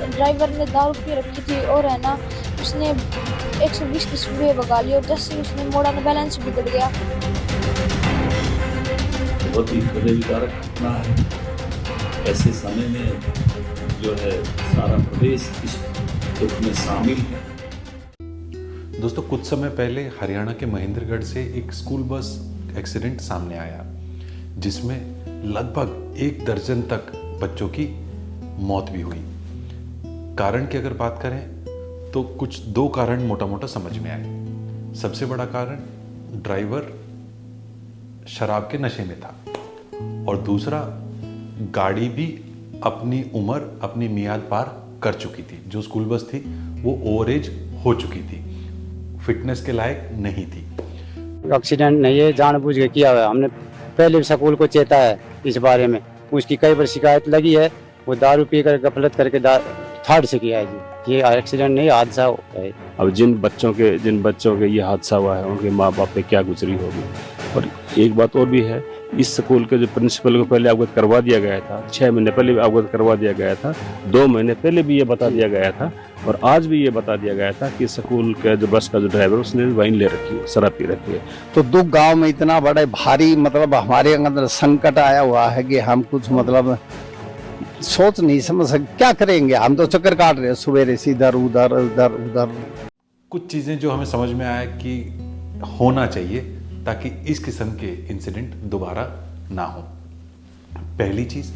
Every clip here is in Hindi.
ड्राइवर ने दारू पी रखी थी और है ना उसने 120 की स्पीड भगा ली और जैसे ही उसने मोड़ा ना बैलेंस बिगड़ गया। बहुत ही हृदयविदारक घटना है। ऐसे समय में जो है सारा प्रदेश इस दुख में शामिल है। दोस्तों, कुछ समय पहले हरियाणा के महेंद्रगढ़ से एक स्कूल बस एक्सीडेंट सामने आया जिसमें लगभग 1 दर्जन तक बच्चों की मौत भी हुई। कारण की अगर बात करें तो कुछ 2 कारण मोटा मोटा समझ में आए। सबसे बड़ा कारण, ड्राइवर शराब के नशे में था और दूसरा, गाड़ी भी अपनी उम्र, अपनी मियाद पार कर चुकी थी। जो स्कूल बस थी वो ओवर एज हो चुकी थी, फिटनेस के लायक नहीं थी। एक्सीडेंट नहीं है, जानबूझ के किया हुआ है। हमने पहले भी स्कूल को चेता है इस बारे में, उसकी कई बार शिकायत लगी है। वो दारू पीकर गफलत करके थर्ड से किया है जी। ये एक्सीडेंट नहीं, हादसा है। अब जिन बच्चों के ये हादसा हुआ है उनके माँ बाप पे क्या गुजरी होगी। और एक बात और भी है, इस स्कूल के जो प्रिंसिपल को पहले अवगत करवा दिया गया था, 6 महीने पहले भी अवगत करवा दिया गया था, 2 महीने पहले भी ये बता दिया गया था और आज भी ये बता दिया गया था कि स्कूल का जो बस का जो ड्राइवर उसने वाइन ले रखी है, शराब पी रखी है। तो दुख गांव में इतना बड़ा भारी मतलब हमारे अंदर संकट आया हुआ है कि हम कुछ मतलब सोच नहीं समझ सकते क्या करेंगे। हम तो चक्कर काट रहे हैं सुबह से, इधर उधर उधर उधर। कुछ चीज़ें जो हमें समझ में आया कि होना चाहिए ताकि इस किस्म के इंसिडेंट दोबारा ना हो। पहली चीज़,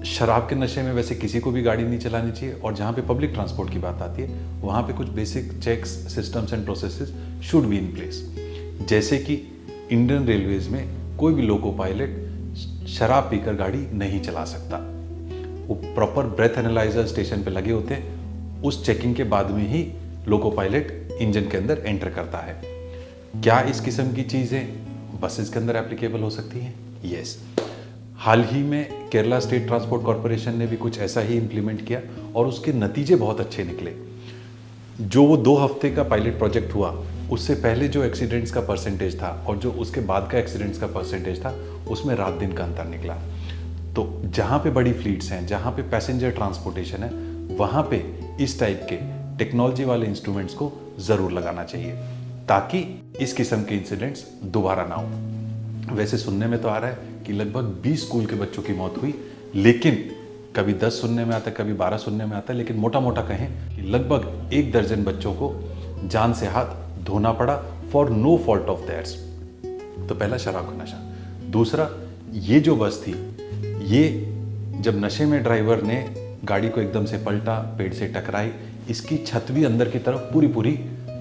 शराब के नशे में वैसे किसी को भी गाड़ी नहीं चलानी चाहिए और जहाँ पे पब्लिक ट्रांसपोर्ट की बात आती है वहाँ पे कुछ basic checks, systems and processes should be in place. जैसे कि इंडियन रेलवेज में कोई भी लोको पायलट शराब पीकर गाड़ी नहीं चला सकता। वो प्रॉपर ब्रेथ एनालाइजर स्टेशन पे लगे होते हैं, उस चेकिंग के बाद में ही लोको पायलट इंजन के अंदर एंटर करता है। क्या इस किस्म की चीज़ें बसेस के अंदर एप्लीकेबल हो सकती हैं? यस। हाल ही में केरला स्टेट ट्रांसपोर्ट कॉरपोरेशन ने भी कुछ ऐसा ही इम्प्लीमेंट किया और उसके नतीजे बहुत अच्छे निकले। जो वो 2 हफ्ते का पायलट प्रोजेक्ट हुआ, उससे पहले जो एक्सीडेंट्स का परसेंटेज था और जो उसके बाद का एक्सीडेंट्स का परसेंटेज था, उसमें रात दिन का अंतर निकला। तो जहाँ पे बड़ी फ्लीट्स हैं, जहाँ पे पैसेंजर ट्रांसपोर्टेशन है, वहाँ पे इस टाइप के टेक्नोलॉजी वाले इंस्ट्रूमेंट्स को ज़रूर लगाना चाहिए ताकि इस किस्म के इंसिडेंट्स दोबारा ना हो। वैसे सुनने में तो आ रहा है कि लगभग 20 स्कूल के बच्चों की मौत हुई, लेकिन कभी 10 सुनने में आता है, कभी 12 सुनने में आता है, लेकिन मोटा मोटा कहें कि लगभग 1 दर्जन बच्चों को जान से हाथ धोना पड़ा for no fault of theirs. तो पहला, शराब का नशा। दूसरा, ये जो बस थी, ये जब नशे में ड्राइवर ने गाड़ी को एकदम से पलटा, पेड़ से टकराई, इसकी छत भी अंदर की तरफ पूरी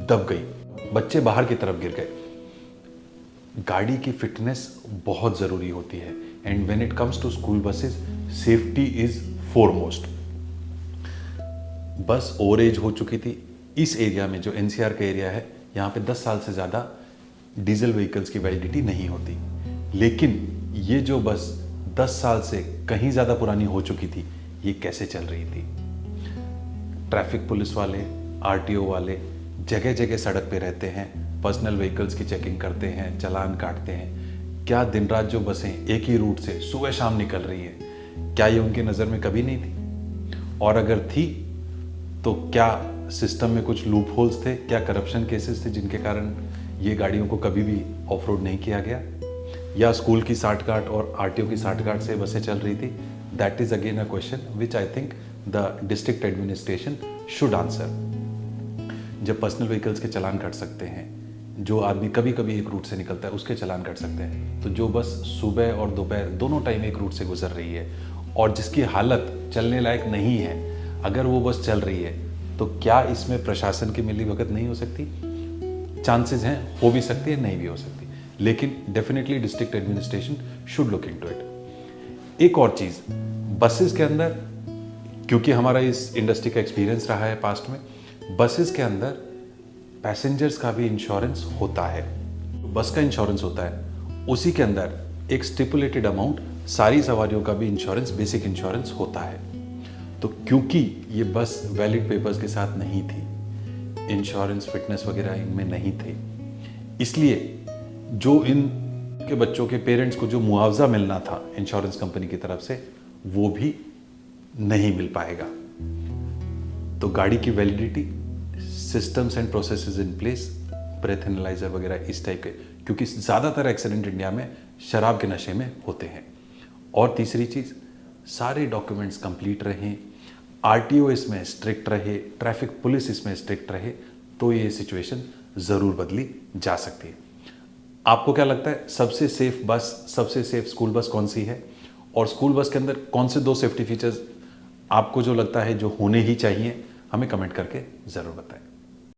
दब गई, बच्चे बाहर की तरफ गिर गए। गाड़ी की फिटनेस बहुत ज़रूरी होती है and when it comes to school buses, safety is foremost. Bus over age हो चुकी थी। इस एरिया में जो एनसीआर का एरिया है, यहाँ पे 10 साल से ज़्यादा डीजल व्हीकल्स की वैलिडिटी नहीं होती, लेकिन ये जो बस 10 साल से कहीं ज़्यादा पुरानी हो चुकी थी, ये कैसे चल रही थी? ट्रैफिक पुलिस वाले, आरटीओ वाले जगह जगह सड़क पे रहते हैं, पर्सनल व्हीकल्स की चेकिंग करते हैं, चालान काटते हैं। क्या दिन रात जो बसें एक ही रूट से सुबह शाम निकल रही है, क्या ये उनकी नज़र में कभी नहीं थी? और अगर थी तो क्या सिस्टम में कुछ लूप होल्स थे, क्या करप्शन केसेस थे जिनके कारण ये गाड़ियों को कभी भी ऑफ रोड नहीं किया गया? या स्कूल की साठगांठ और आरटीओ की साठगांठ से बसें चल रही थी? That is again a question which I think the district administration should answer. जब पर्सनल व्हीकल्स के चालान कट सकते हैं, जो आदमी कभी कभी एक रूट से निकलता है उसके चालान कट सकते हैं, तो जो बस सुबह और दोपहर दोनों टाइम एक रूट से गुजर रही है और जिसकी हालत चलने लायक नहीं है, अगर वो बस चल रही है तो क्या इसमें प्रशासन की मिलीभगत नहीं हो सकती? चांसेस हैं, हो भी सकती है, नहीं भी हो सकती, लेकिन definitely district administration should look into it. एक और चीज़, बसेस के अंदर, क्योंकि हमारा इस इंडस्ट्री का एक्सपीरियंस रहा है पास्ट में, बसेस के अंदर पैसेंजर्स का भी इंश्योरेंस होता है। बस का इंश्योरेंस होता है, उसी के अंदर एक स्टिपुलेटेड अमाउंट सारी सवारियों का भी इंश्योरेंस, बेसिक इंश्योरेंस होता है। तो क्योंकि ये बस वैलिड पेपर्स के साथ नहीं थी, इंश्योरेंस, फिटनेस वगैरह इनमें नहीं थे, इसलिए जो इन के बच्चों के पेरेंट्स को जो मुआवजा मिलना था इंश्योरेंस कंपनी की तरफ से, वो भी नहीं मिल पाएगा। तो गाड़ी की validity, systems and processes in place, breath analyser वगैरह इस टाइप के, क्योंकि ज़्यादातर एक्सीडेंट इंडिया में शराब के नशे में होते हैं। और तीसरी चीज़, सारे डॉक्यूमेंट्स कंप्लीट रहें, आरटीओ इसमें स्ट्रिक्ट रहे, ट्रैफिक पुलिस इसमें स्ट्रिक्ट रहे, तो ये सिचुएशन ज़रूर बदली जा सकती है। आपको क्या लगता है सबसे सेफ बस, सबसे सेफ स्कूल बस कौन सी है? और स्कूल बस के अंदर कौन से 2 सेफ्टी फीचर्स आपको जो लगता है जो होने ही चाहिए, हमें कमेंट करके ज़रूर बताएं।